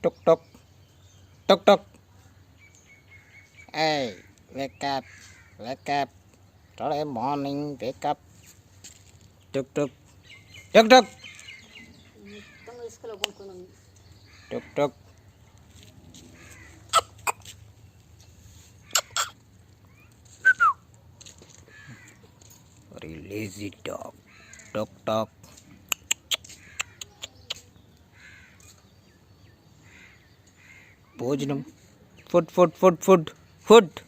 Tuk tuk, tuk tuk. Hey, wake up, wake up. Early morning, wake up. Tuk tuk, tuk tuk, tuk tuk. Very lazy dog. Tuk tuk. Bhojanam. Food, food, food, food, food.